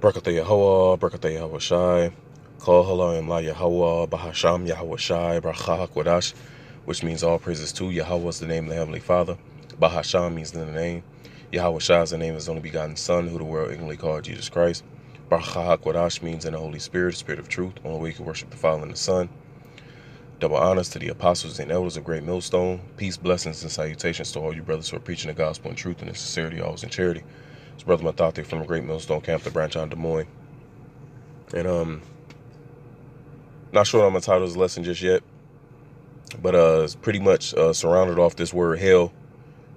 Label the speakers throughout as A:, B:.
A: Barakatah Yahweh, Barakatah Yahweh Shai, Kol Halayim La Yahweh, Bahasham Yahweh Shai, Bracha HaKodash, which means all praises to Yahweh is the name of the Heavenly Father. Bahasham means the name. Yahweh Shai is the name of his only begotten Son, who the world ignorantly called Jesus Christ. Bracha HaKodash means in the Holy Spirit, the Spirit of truth, only way you can worship the Father and the Son. Double honors to the apostles and elders of Great Millstone. Peace, blessings, and salutations to all you brothers who are preaching the gospel in truth and in sincerity, always in charity. It's Brother Mathate from the Great Millstone Camp, the branch on Des Moines. And not sure I'm gonna title this lesson just yet, but it's pretty much surrounded off this word hell,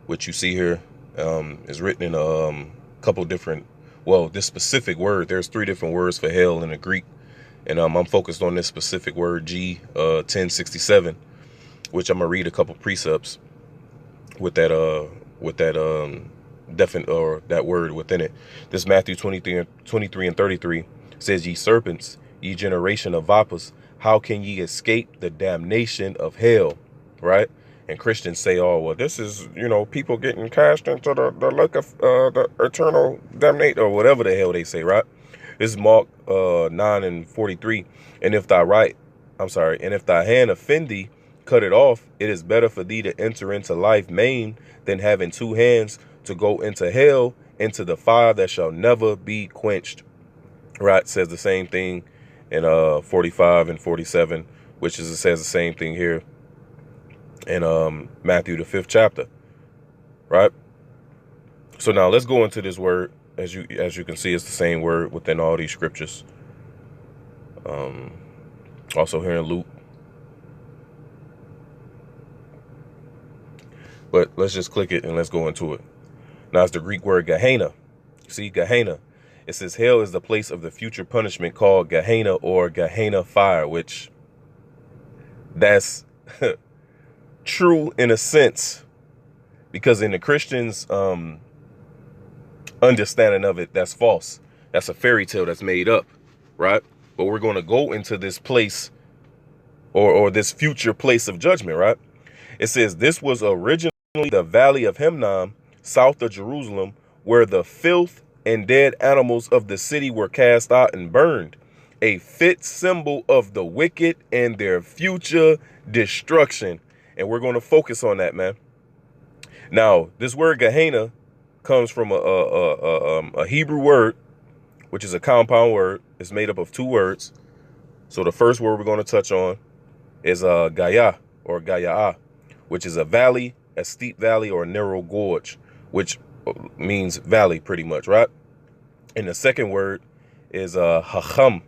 A: which you see here. Is written in a couple different, well, this specific word. There's 3 different words for hell in the Greek, and I'm focused on this specific word G 1067, which I'm gonna read a couple precepts with that definite or that word within it. This Matthew 23 and 33 says, "Ye serpents, ye generation of vipers, how can ye escape the damnation of hell?" Right? And Christians say, "Oh, well, this is, people getting cast into the lake of the eternal damnation," or whatever the hell they say, right? This is Mark 9 and 43. And if thy hand offend thee, cut it off. It is better for thee to enter into life maimed than having 2 hands to go into hell, into the fire that shall never be quenched. Right? Says the same thing in 45 and 47, which is, it says the same thing here in Matthew the 5th chapter. Right? So now let's go into this word. As you can see, it's the same word within all these scriptures. Also here in Luke. But let's just click it and let's go into it. Now it's the Greek word Gehenna. See, Gehenna. It says hell is the place of the future punishment called Gehenna or Gehenna fire, which that's true in a sense, because in the Christians' understanding of it, that's false. That's a fairy tale that's made up, right? But we're going to go into this place or this future place of judgment, right? It says this was originally the valley of Hinnom, south of Jerusalem, where the filth and dead animals of the city were cast out and burned, a fit symbol of the wicked and their future destruction. And we're going to focus on that, man. Now, this word Gehenna comes from a Hebrew word, which is a compound word. It's made up of 2 words. So the first word we're going to touch on is Gaya or Gaya, which is a valley, a steep valley, or a narrow gorge, which means valley pretty much, right? And the second word is Hacham.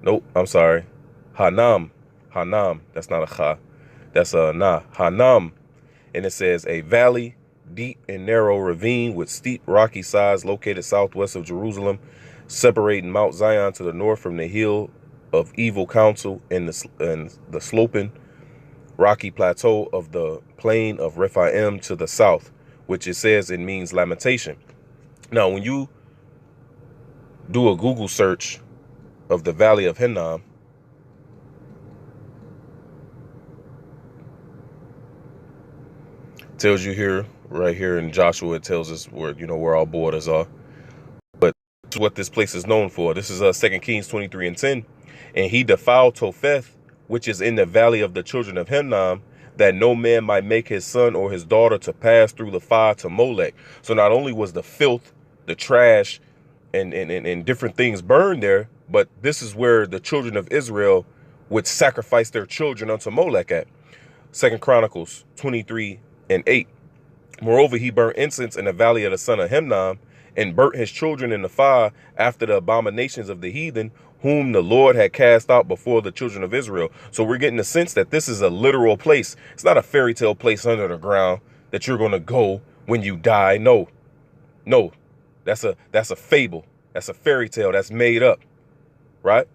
A: Nope, I'm sorry. Hanam. Hanam. That's not a cha. That's a na. Hanam. And it says a valley, deep and narrow ravine with steep rocky sides located southwest of Jerusalem, separating Mount Zion to the north from the hill of evil counsel and the sloping rocky plateau of the plain of Rephaim to the south, which it says it means lamentation. Now, when you do a Google search of the Valley of Hinnom, tells you here, right here in Joshua, it tells us where all borders are. But this is what this place is known for. This is 2 Kings 23 and 10. And he defiled Topheth, which is in the valley of the children of Hinnom, that no man might make his son or his daughter to pass through the fire to Molech. So not only was the filth, the trash, and different things burned there, but this is where the children of Israel would sacrifice their children unto Molech at. 2 Chronicles 23 and 8. Moreover, he burnt incense in the valley of the son of Hinnom, and burnt his children in the fire after the abominations of the heathen, whom the Lord had cast out before the children of Israel. So we're getting the sense that this is a literal place. It's not a fairy tale place under the ground that you're going to go when you die. No, that's a fable. That's a fairy tale that's made up, right?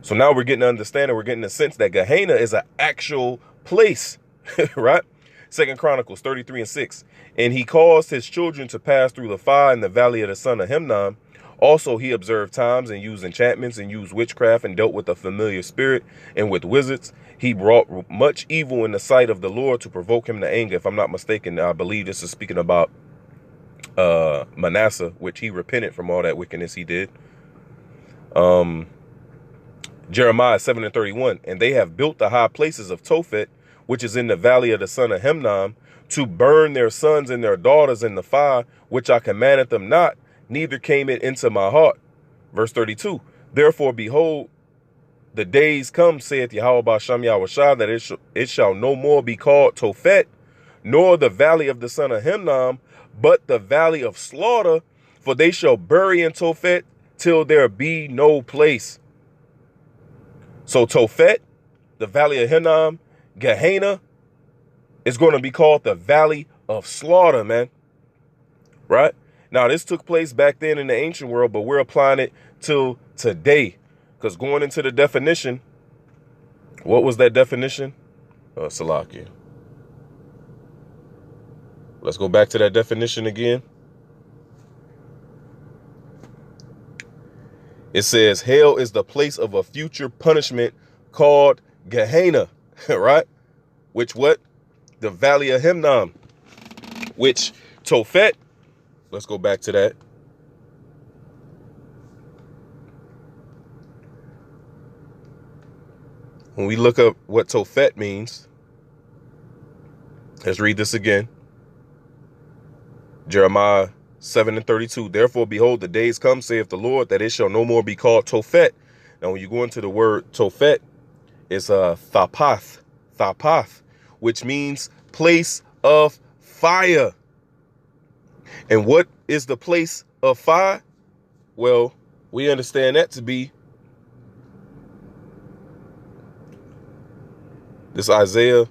A: So now we're getting to understand, we're getting the sense that Gehenna is an actual place, right? 2 Chronicles 33 and 6. And he caused his children to pass through the fire in the valley of the son of Hinnom. Also, he observed times and used enchantments and used witchcraft and dealt with a familiar spirit and with wizards. He brought much evil in the sight of the Lord to provoke him to anger. If I'm not mistaken, I believe this is speaking about Manasseh, which he repented from all that wickedness he did. Jeremiah 7:31, and they have built the high places of Tophet, which is in the valley of the son of Hinnom, to burn their sons and their daughters in the fire, which I commanded them not, neither came it into my heart. Verse 32, therefore, behold, the days come, saith Yahweh Ba'Shem Yahushua, that it shall no more be called Tophet, nor the valley of the son of Hinnom, but the valley of slaughter, for they shall bury in Tophet till there be no place. So Tophet, the valley of Hinnom, Gehenna, is going to be called the valley of slaughter, man. Right? Now, this took place back then in the ancient world, but we're applying it till today. Because going into the definition, what was that definition? Salakia. Let's go back to that definition again. It says, hell is the place of a future punishment called Gehenna, right? Which what? The valley of Hinnom, which Tophet, let's go back to that. When we look up what Tophet means, let's read this again. Jeremiah 7:32. Therefore, behold, the days come, saith the Lord, that it shall no more be called Tophet. Now, when you go into the word Tophet, it's Thapath, which means place of fire. And what is the place of fire? Well, we understand that to be this Isaiah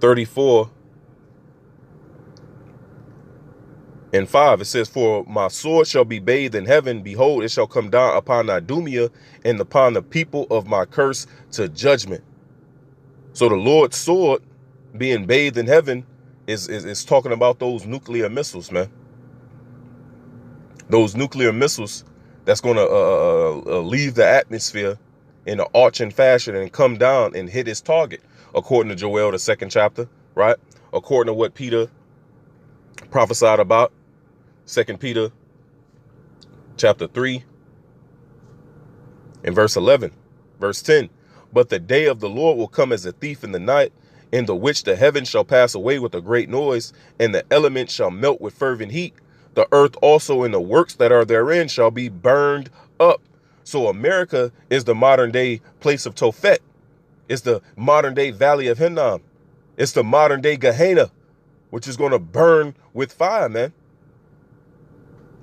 A: 34:5. It says, for my sword shall be bathed in heaven. Behold, it shall come down upon Idumea and upon the people of my curse to judgment. So the Lord's sword being bathed in heaven is talking about those nuclear missiles, man. Those nuclear missiles that's going to leave the atmosphere in an arching fashion and come down and hit its target, according to Joel, the 2nd chapter, right? According to what Peter prophesied about, 2 Peter chapter 3 and verse 11, verse 10. But the day of the Lord will come as a thief in the night, in the which the heavens shall pass away with a great noise, and the elements shall melt with fervent heat. The earth also and the works that are therein shall be burned up. So America is the modern day place of Tophet. It's the modern day valley of Hinnom. It's the modern day Gehenna, which is going to burn with fire, man.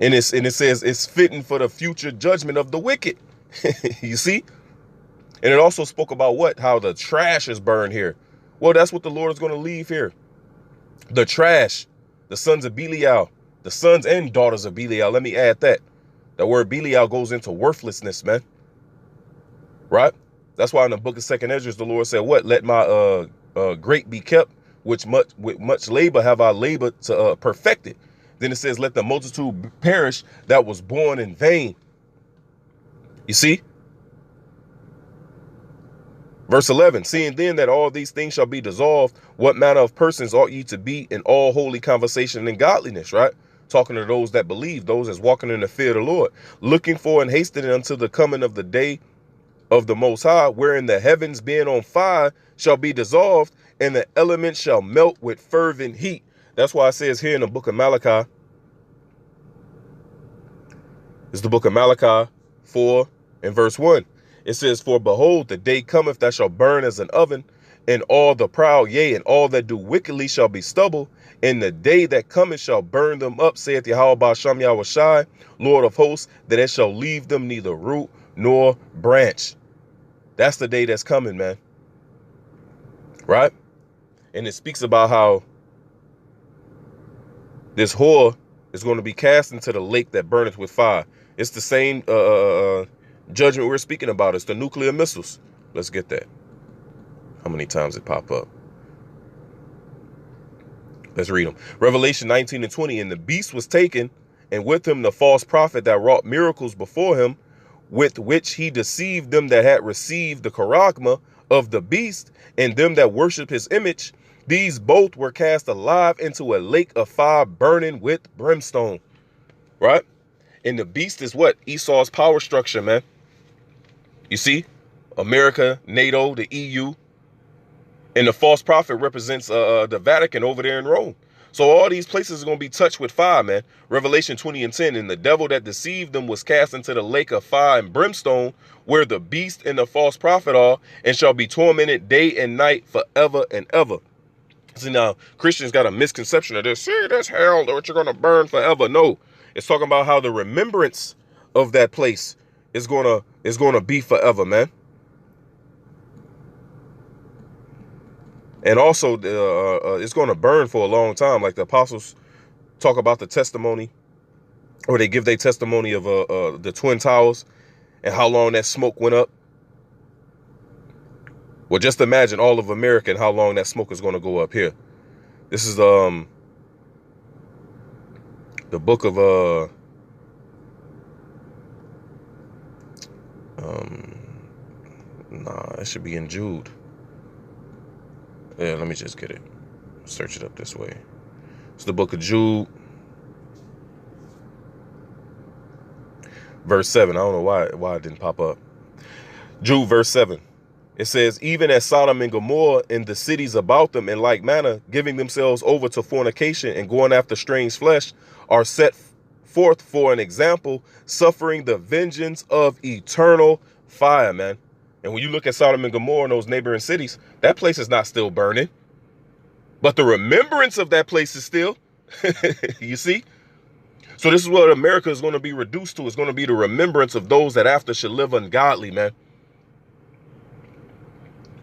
A: And it says it's fitting for the future judgment of the wicked. You see? And it also spoke about what? How the trash is burned here. Well, that's what the Lord is going to leave here. The trash, the sons of Belial, the sons and daughters of Belial. Let me add that. The word Belial goes into worthlessness, man. Right? That's why in the book of 2nd Ezra, the Lord said, what? Let my grape be kept, with much labor have I labored to perfect it. Then it says, let the multitude perish that was born in vain. You see? Verse 11, seeing then that all these things shall be dissolved, what manner of persons ought ye to be in all holy conversation and godliness, right? Talking to those that believe, those that's walking in the fear of the Lord, looking for and hastening until the coming of the day of the Most High, wherein the heavens being on fire shall be dissolved, and the elements shall melt with fervent heat. That's why it says here in the book of Malachi, it's the book of Malachi 4 and verse 1. It says, for behold, the day cometh that shall burn as an oven, and all the proud, yea, and all that do wickedly shall be stubble. And the day that cometh shall burn them up, saith Yahweh Ba'Shem Yahushua, Lord of hosts, that it shall leave them neither root nor branch. That's the day that's coming, man. Right? And it speaks about how this whore is going to be cast into the lake that burneth with fire. It's the same judgment we're speaking about. It's the nuclear missiles. Let's get that. How many times it pop up? Let's read them. Revelation 19 and 20. And the beast was taken, and with him the false prophet that wrought miracles before him, with which he deceived them that had received the charagma of the beast, and them that worship his image, These both were cast alive into a lake of fire burning with brimstone. Right? And the beast is what? Esau's power structure, man. You see? America, NATO, the EU. And the false prophet represents the Vatican over there in Rome. So all these places are going to be touched with fire, man. Revelation 20:10. And the devil that deceived them was cast into the lake of fire and brimstone, where the beast and the false prophet are, and shall be tormented day and night forever and ever. See, now, Christians got a misconception of this. See, that's hell, that you're going to burn forever. No, it's talking about how the remembrance of that place is going to be forever, man. And also, it's going to burn for a long time. Like the apostles talk about the testimony, or they give their testimony of the Twin Towers and how long that smoke went up. Well, just imagine all of America and how long that smoke is going to go up here. This is the book of it should be in Jude. Yeah, let me just get it. Search it up this way. It's the book of Jude, verse 7. I don't know why it didn't pop up. Jude, verse 7. It says, even as Sodom and Gomorrah and the cities about them in like manner, giving themselves over to fornication and going after strange flesh, are set forth for an example, suffering the vengeance of eternal fire, man. And when you look at Sodom and Gomorrah and those neighboring cities, that place is not still burning. But the remembrance of that place is still. You see? So this is what America is going to be reduced to. It's going to be the remembrance of those that after should live ungodly, man.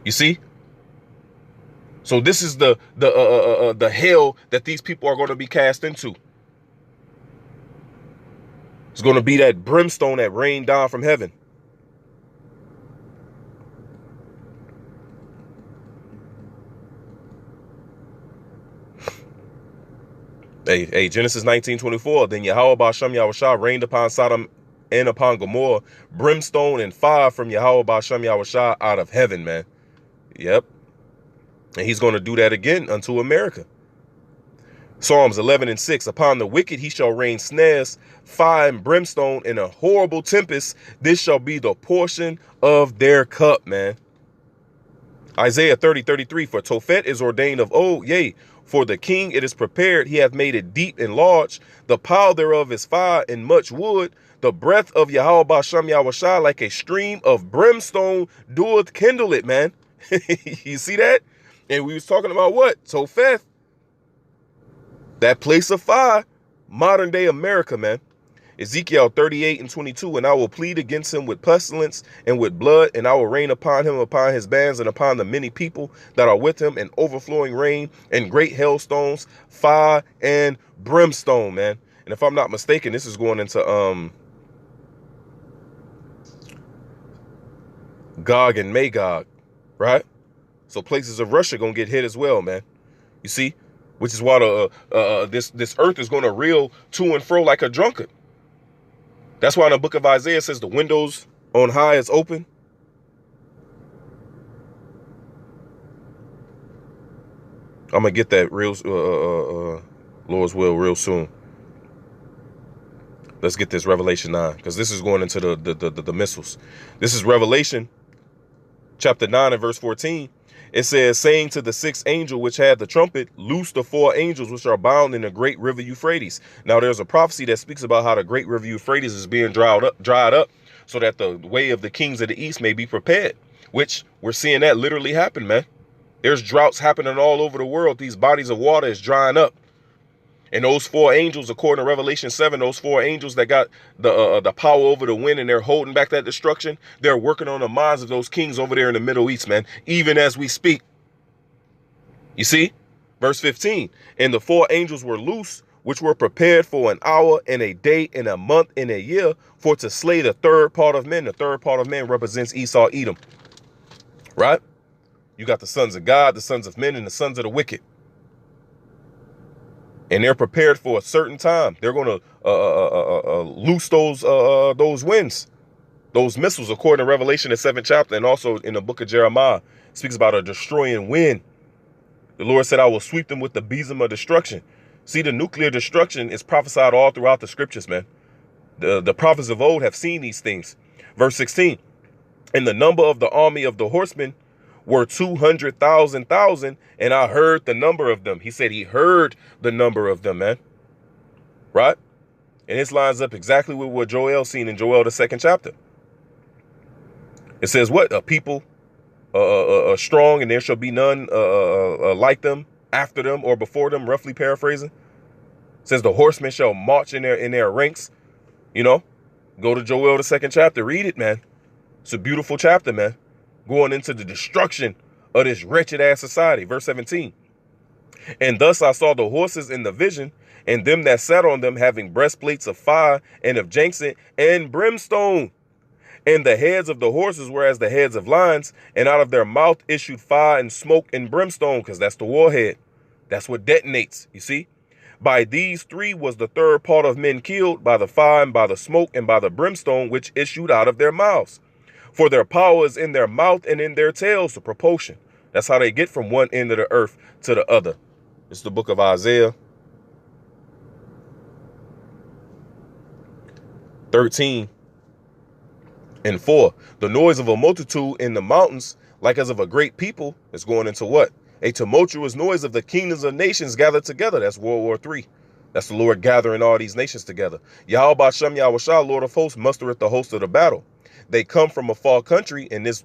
A: You see? So this is the hell that these people are going to be cast into. It's going to be that brimstone that rained down from heaven. Hey, Genesis 19:24. Then Yahweh Ba'Shem Yahushua rained upon Sodom and upon Gomorrah brimstone and fire from Yahweh Ba'Shem Yahushua out of heaven, man. Yep. And he's going to do that again unto America. Psalms 11:6. Upon the wicked he shall rain snares, fire and brimstone, in a horrible tempest. This shall be the portion of their cup, man. Isaiah 30:33. For Tophet is ordained of old, yea, for the king it is prepared, he hath made it deep and large. The pile thereof is fire and much wood. The breath of Yahweh Ba'Shem Yahushua like a stream of brimstone doeth kindle it, man. You see that? And we was talking about what? Topheth. That place of fire. Modern day America, man. Ezekiel 38:22. And I will plead against him with pestilence and with blood, and I will rain upon him, upon his bands, and upon the many people that are with him, and overflowing rain and great hailstones, fire and brimstone, man. And if I'm not mistaken, this is going into Gog and Magog, right? So places of Russia gonna get hit as well, man. You see, which is why this earth is gonna reel to and fro like a drunkard. That's why in the book of Isaiah it says the windows on high is open. I'm gonna get that real, Lord's will, real soon. Let's get this Revelation 9, because this is going into the missiles. This is Revelation chapter 9 and verse 14. It says, saying to the sixth angel which had the trumpet, loose the four angels which are bound in the great river Euphrates. Now there's a prophecy that speaks about how the great river Euphrates is being dried up so that the way of the kings of the east may be prepared, which we're seeing that literally happen, man. There's droughts happening all over the world. These bodies of water is drying up. And those four angels, according to Revelation 7, those four angels that got the power over the wind and they're holding back that destruction, they're working on the minds of those kings over there in the Middle East, man, even as we speak. You see? Verse 15, and the four angels were loose, which were prepared for an hour and a day and a month and a year for to slay the third part of men. The third part of men represents Esau, Edom, right? You got the sons of God, the sons of men, and the sons of the wicked. And they're prepared for a certain time. They're going to loose those winds, those missiles, according to Revelation, the 7th chapter, and also in the book of Jeremiah, it speaks about a destroying wind. The Lord said, I will sweep them with the besom of destruction. See, the nuclear destruction is prophesied all throughout the scriptures, man. The prophets of old have seen these things. Verse 16, and the number of the army of the horsemen were 200,000, and I heard the number of them. He said he heard the number of them, man. Right? And this lines up exactly with what Joel seen in Joel, the 2nd chapter. It says what? A people strong, and there shall be none like them, after them, or before them, roughly paraphrasing. It says the horsemen shall march in their ranks. You know, go to Joel, the 2nd chapter. Read it, man. It's a beautiful chapter, man. Going into the destruction of this wretched ass society. Verse 17. And thus I saw the horses in the vision, and them that sat on them having breastplates of fire and of jacinth and brimstone. And the heads of the horses were as the heads of lions, and out of their mouth issued fire and smoke and brimstone, because that's the warhead. That's what detonates, you see. By these three was the third part of men killed, by the fire and by the smoke and by the brimstone which issued out of their mouths. For their power is in their mouth and in their tails, the propulsion. That's how they get from one end of the earth to the other. It's the book of Isaiah 13 and 4. The noise of a multitude in the mountains, like as of a great people, is going into what? A tumultuous noise of the kingdoms of nations gathered together. That's World War III. That's the Lord gathering all these nations together. Yahweh Bashem Yahushua, Lord of hosts, mustereth the host of the battle. They come from a far country, and this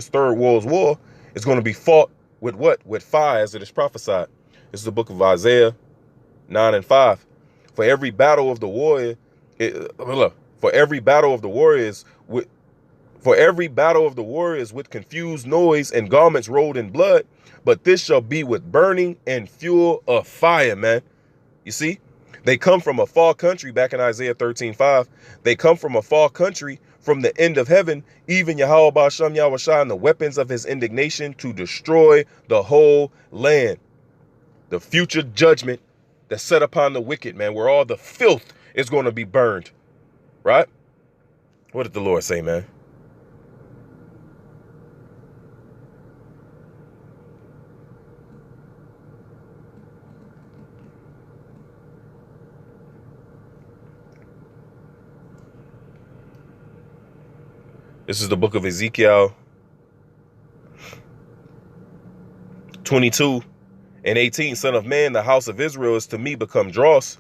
A: third world's war is going to be fought with what? With fire, as it is prophesied. This is the book of Isaiah 9 and 5. For every battle of the warrior, for every battle of the warriors with confused noise and garments rolled in blood, but this shall be with burning and fuel of fire, man. You see, they come from a far country. Back in Isaiah 13:5, they come from a far country, from the end of heaven, even Yahweh Bashem Yahushua, and the weapons of his indignation to destroy the whole land. The future judgment that's set upon the wicked, man, where all the filth is going to be burned. Right? What did the Lord say, man? This is the book of Ezekiel 22 and 18. Son of man, the house of Israel is to me become dross.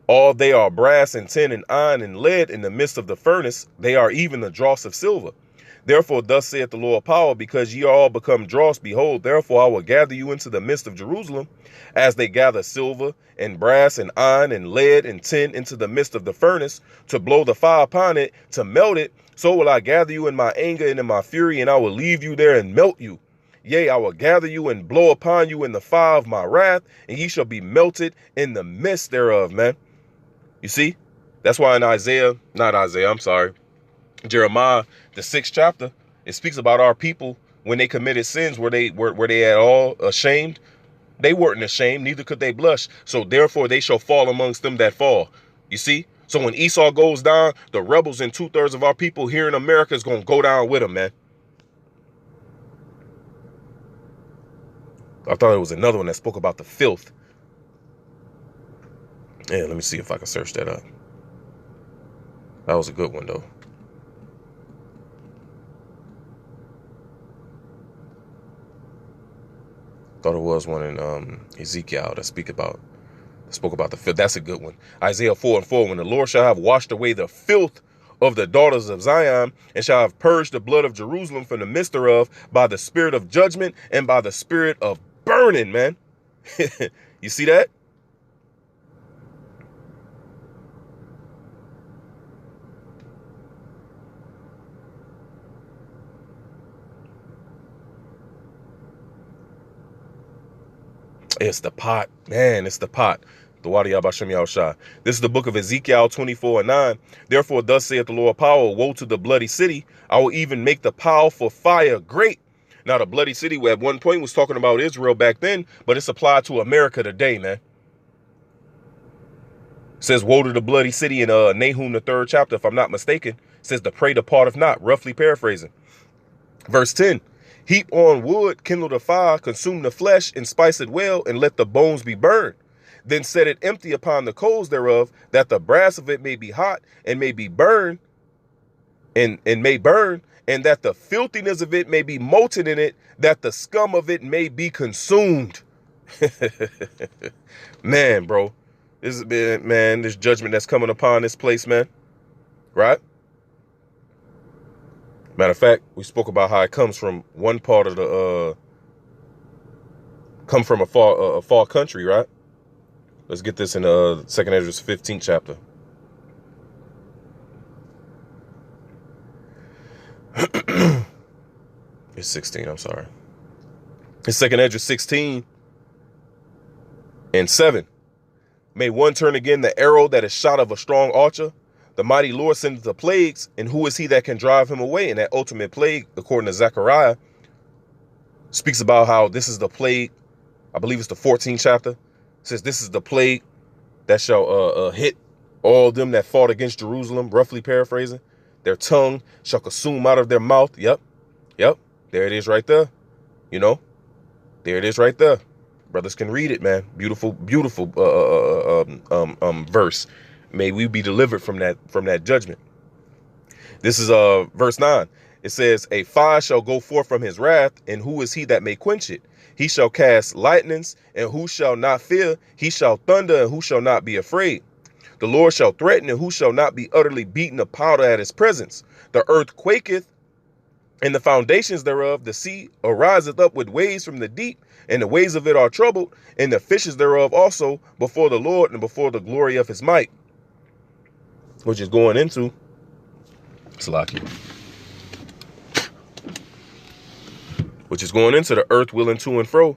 A: All they are brass and tin and iron and lead in the midst of the furnace. They are even the dross of silver. Therefore, thus saith the Lord of power, because ye are all become dross, behold, therefore I will gather you into the midst of Jerusalem, as they gather silver and brass and iron and lead and tin into the midst of the furnace, to blow the fire upon it, to melt it. So will I gather you in my anger and in my fury, and I will leave you there and melt you. Yea, I will gather you and blow upon you in the fire of my wrath, and ye shall be melted in the midst thereof, man. You see, that's why in Jeremiah, the 6th chapter, it speaks about our people when they committed sins, were they at all ashamed? They weren't ashamed, neither could they blush. So therefore they shall fall amongst them that fall. You see? So when Esau goes down, the rebels and 2/3 of our people here in America is going to go down with him, man. I thought it was another one that spoke about the filth. Yeah, let me see if I can search that up. That was a good one, though. Thought it was one in Ezekiel that spoke about the filth. That's a good one. Isaiah 4 and 4. When the Lord shall have washed away the filth of the daughters of Zion, and shall have purged the blood of Jerusalem from the midst thereof, by the spirit of judgment and by the spirit of burning, man. You see that? It's the pot, man. It's the pot. The Wadi Yabashim Yahushua. This is the book of Ezekiel 24 and 9. Therefore, thus saith the Lord of power, woe to the bloody city. I will even make the powerful fire great. Now, the bloody city at one point was talking about Israel back then, but it's applied to America today, man. It says, woe to the bloody city in Nahum, the 3rd chapter, if I'm not mistaken. It says, the prey departeth not, roughly paraphrasing. Verse 10. Heap on wood, kindle the fire, consume the flesh, and spice it well, and let the bones be burned. Then set it empty upon the coals thereof, that the brass of it may be hot, and may be burned, and may burn, and that the filthiness of it may be molten in it, that the scum of it may be consumed. Man, bro, this is, man, this judgment that's coming upon this place, man. Right? Matter of fact, we spoke about how it comes from one part of the come from a far country, right? Let's get this in 2nd Esdras 15th chapter. It's 16, I'm sorry. It's 2nd Esdras 16 and 7. May one turn again the arrow that is shot of a strong archer. The mighty Lord sendeth the plagues, and who is he that can drive him away? And that ultimate plague, according to Zechariah, speaks about how this is the plague. I believe it's the 14th chapter. It says this is the plague that shall hit all them that fought against Jerusalem, roughly paraphrasing. Their tongue shall consume out of their mouth. Yep. There it is right there. You know, there it is right there. Brothers can read it, man. Beautiful, beautiful verse. May we be delivered from that judgment. This is verse 9. It says, a fire shall go forth from his wrath, and who is he that may quench it? He shall cast lightnings, and who shall not fear? He shall thunder, and who shall not be afraid? The Lord shall threaten, and who shall not be utterly beaten to powder at his presence? The earth quaketh, and the foundations thereof, the sea ariseth up with waves from the deep, and the waves of it are troubled, and the fishes thereof also before the Lord and before the glory of his might. Which is going into Salaki. Which is going into the earth wheeling to and fro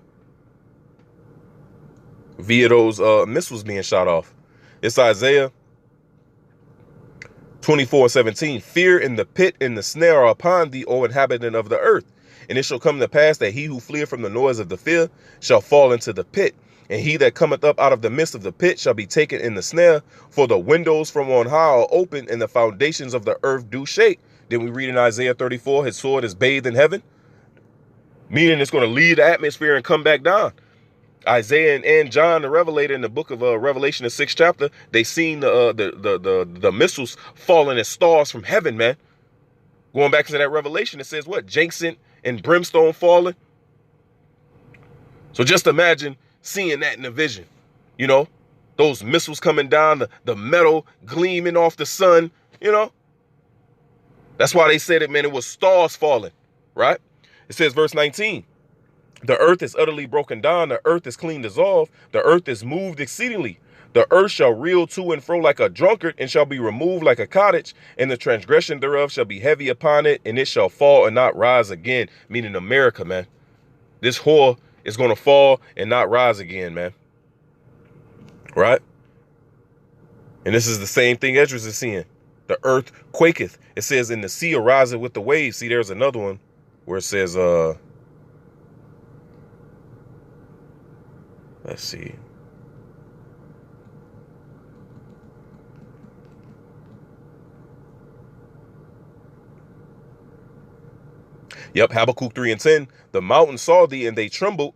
A: via those missiles being shot off. It's Isaiah 24:17. Fear in the pit and the snare are upon thee, O inhabitant of the earth. And it shall come to pass that he who fleeth from the noise of the fear shall fall into the pit. And he that cometh up out of the midst of the pit shall be taken in the snare. For the windows from on high are open, and the foundations of the earth do shake. Then we read in Isaiah 34, his sword is bathed in heaven. Meaning it's going to leave the atmosphere and come back down. Isaiah and John, the Revelator, in the book of Revelation, the 6th chapter, they seen the missiles falling as stars from heaven, man. Going back to that Revelation, it says what? Jason and brimstone falling. So just imagine seeing that in a vision. You know, those missiles coming down, the metal gleaming off the sun, you know. That's why they said it, man, it was stars falling, right? It says, verse 19, the earth is utterly broken down. The earth is clean dissolved. The earth is moved exceedingly. The earth shall reel to and fro like a drunkard, and shall be removed like a cottage, and the transgression thereof shall be heavy upon it, and it shall fall and not rise again. Meaning America, man. This whore is going to fall and not rise again, man. Right? And this is the same thing Esdras is seeing. The earth quaketh. It says, in the sea ariseth with the waves. See, there's another one where it says, let's see. Yep, Habakkuk 3:10. The mountains saw thee, and they trembled.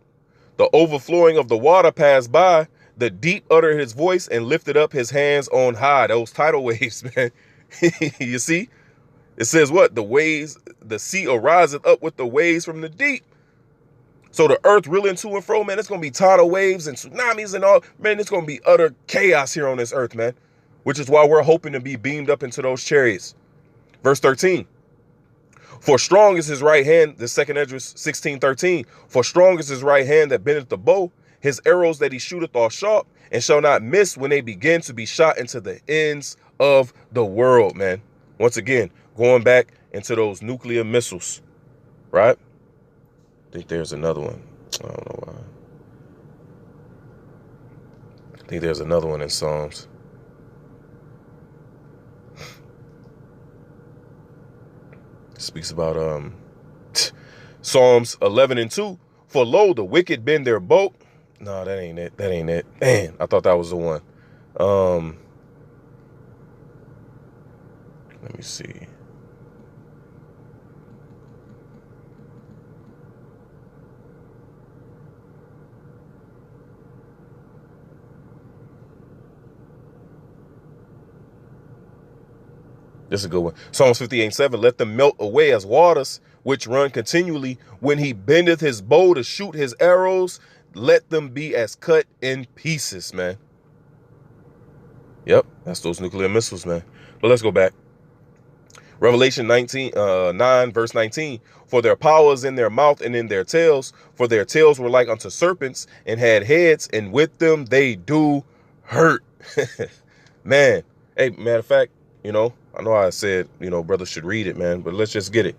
A: The overflowing of the water passed by. The deep uttered his voice and lifted up his hands on high. Those tidal waves, man. You see? It says what? The waves, the sea ariseth up with the waves from the deep. So the earth reeling to and fro, man, it's going to be tidal waves and tsunamis and all. Man, it's going to be utter chaos here on this earth, man. Which is why we're hoping to be beamed up into those chariots. Verse 13. For strong is his right hand, the 2nd Esdras 16:13. For strong is his right hand that bendeth the bow. His arrows that he shooteth are sharp, and shall not miss when they begin to be shot into the ends of the world, man. Once again, going back into those nuclear missiles, right? I think there's another one. I don't know why. I think there's another one in Psalms. Speaks about Psalms 11:2. For lo, the wicked bend their bow. No, that ain't it. That ain't it. Man, I thought that was the one. Let me see. This is a good one. Psalms 58:7. Let them melt away as waters, which run continually. When he bendeth his bow to shoot his arrows, let them be as cut in pieces, man. Yep, that's those nuclear missiles, man. But let's go back. Revelation 9, verse 19. For their power is in their mouth and in their tails, for their tails were like unto serpents and had heads, and with them they do hurt. Man, hey, matter of fact, I know I said, brothers should read it, man, but let's just get it.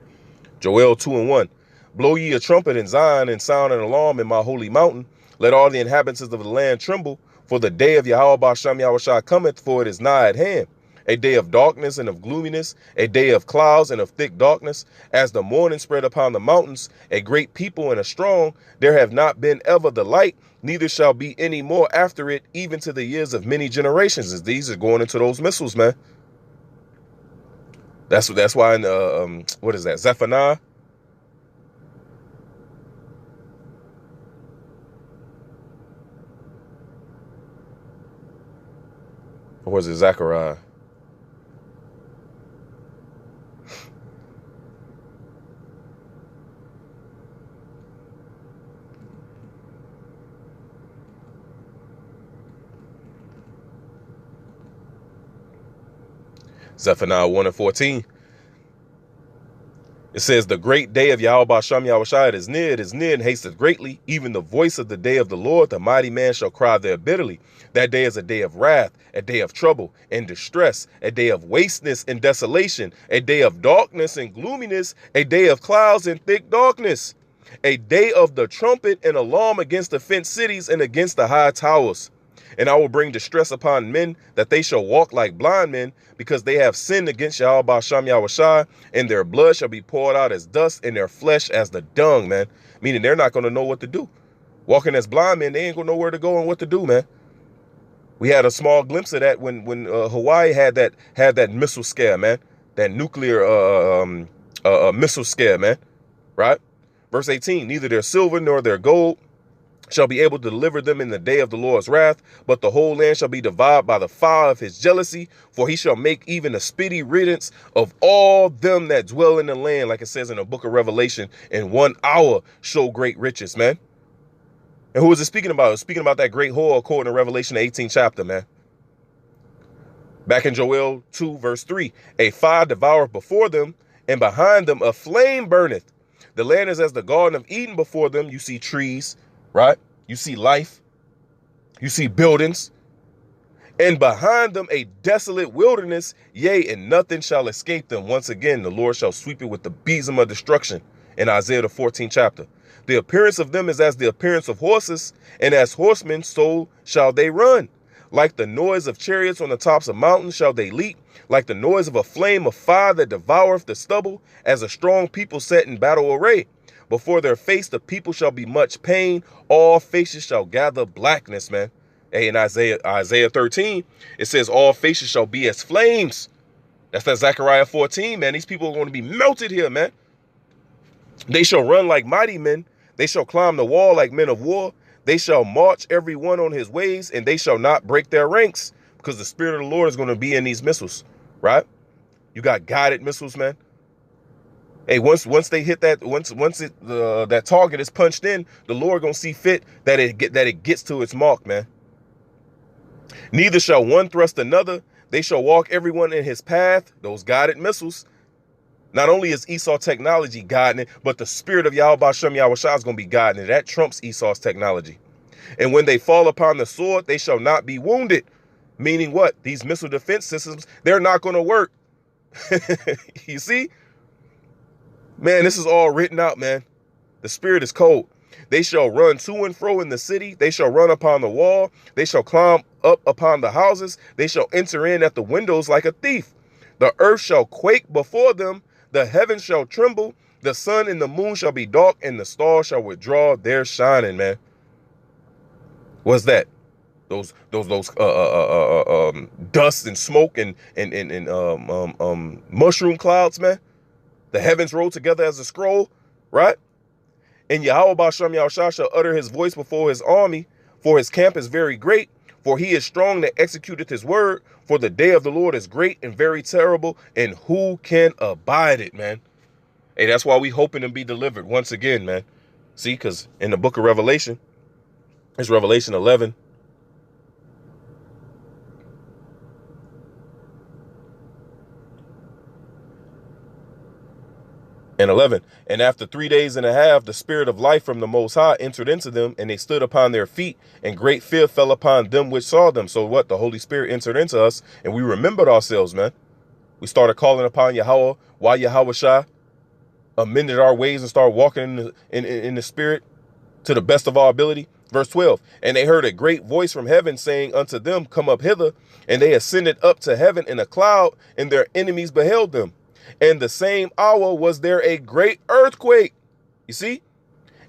A: Joel 2:1. Blow ye a trumpet in Zion and sound an alarm in my holy mountain. Let all the inhabitants of the land tremble, for the day of Yahweh Ba'Shem Yahushua cometh, for it is nigh at hand. A day of darkness and of gloominess, a day of clouds and of thick darkness, as the morning spread upon the mountains, a great people and a strong, there have not been ever the light, neither shall be any more after it, even to the years of many generations. As these are going into those missiles, man. That's why in what is that, Zephaniah? Or was it Zechariah? Zephaniah 1:14. It says, the great day of Yahweh Ba'Shem Yahushua is near, and hasteth greatly. Even the voice of the day of the Lord, the mighty man shall cry there bitterly. That day is a day of wrath, a day of trouble and distress, a day of wasteness and desolation, a day of darkness and gloominess, a day of clouds and thick darkness, a day of the trumpet and alarm against the fenced cities and against the high towers. And I will bring distress upon men, that they shall walk like blind men, because they have sinned against Yahweh Ba'Shem Yahushua, and their blood shall be poured out as dust, and their flesh as the dung, man. Meaning they're not going to know what to do. Walking as blind men, they ain't going to know where to go and what to do, man. We had a small glimpse of that when Hawaii had that missile scare, man. That nuclear missile scare, man. Right? Verse 18, neither their silver nor their gold shall be able to deliver them in the day of the Lord's wrath, but the whole land shall be devoured by the fire of his jealousy, for he shall make even a speedy riddance of all them that dwell in the land, like it says in the book of Revelation, in 1 hour show great riches, man. And who is it speaking about? It's speaking about that great whore according to Revelation, the 18th chapter, man. Back in Joel 2, verse 3, a fire devoureth before them, and behind them a flame burneth. The land is as the Garden of Eden before them. You see trees, right? You see life. You see buildings. And behind them a desolate wilderness, yea, and nothing shall escape them. Once again, the Lord shall sweep it with the besom of destruction in Isaiah the 14th chapter. The appearance of them is as the appearance of horses, and as horsemen so shall they run. Like the noise of chariots on the tops of mountains shall they leap, like the noise of a flame of fire that devoureth the stubble, as a strong people set in battle array. Before their face the people shall be much pain, all faces shall gather blackness, man. Hey, in Isaiah 13, it says all faces shall be as flames. That's that Zechariah 14, man. These people are going to be melted here, man. They shall run like mighty men. They shall climb the wall like men of war. They shall march every one on his ways, and they shall not break their ranks, because the Spirit of the Lord is going to be in these missiles, right? You got guided missiles, man. Hey, once they hit that, that target is punched in, the Lord gonna see fit that it gets to its mark, man. Neither shall one thrust another. They shall walk everyone in his path. Those guided missiles. Not only is Esau technology guiding it, but the Spirit of Yahweh Ba'Shem Yahushua is going to be guiding it. That trumps Esau's technology. And when they fall upon the sword, they shall not be wounded. Meaning what? These missile defense systems, they're not going to work. You see? Man, this is all written out, man. The Spirit is cold. They shall run to and fro in the city. They shall run upon the wall. They shall climb up upon the houses. They shall enter in at the windows like a thief. The earth shall quake before them. The heavens shall tremble. The sun and the moon shall be dark, and the stars shall withdraw their shining, man. What's that? Those dust and smoke and mushroom clouds, man. The heavens roll together as a scroll, right? And Yahweh Ba'Shem Yahushua shall utter his voice before his army, for his camp is very great. For he is strong that executeth his word. For the day of the Lord is great and very terrible. And who can abide it, man? Hey, that's why we hoping to be delivered once again, man. See, because in the book of Revelation, it's Revelation 11. And 11, and after 3 days and a half, the spirit of life from the Most High entered into them, and they stood upon their feet, and great fear fell upon them which saw them. So what? The Holy Spirit entered into us, and we remembered ourselves, man. We started calling upon Yahweh, why Yahweh Shai, amended our ways and started walking in the spirit to the best of our ability. Verse 12, and they heard a great voice from heaven saying unto them, come up hither. And they ascended up to heaven in a cloud, and their enemies beheld them. And the same hour was there a great earthquake. You see?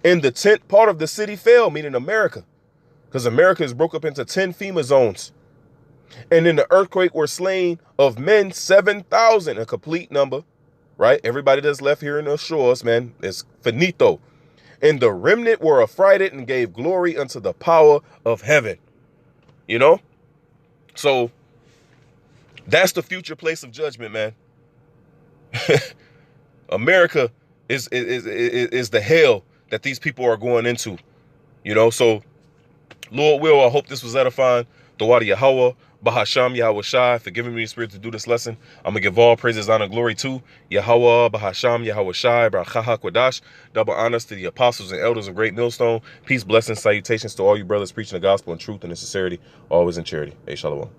A: And the 10th part of the city fell, meaning America. Because America is broke up into 10 FEMA zones. And in the earthquake were slain of men 7,000, a complete number, right? Everybody that's left here in the shores, man, is finito. And the remnant were affrighted and gave glory unto the power of heaven. You know? So that's the future place of judgment, man. America is the hell that these people are going into, you know. So Lord will, I hope this was edifying. Dawah Yahweh, Bahasham Yahweh Shai, for giving me the spirit to do this lesson. I'm gonna give all praises, honor, glory to Yahweh, Bahasham Yahweh Shai, Barachaha Quadash. Double honors to the apostles and elders of Great Millstone. Peace, blessings, salutations to all you brothers preaching the gospel in truth and in sincerity, always in charity. Hey, Shalom.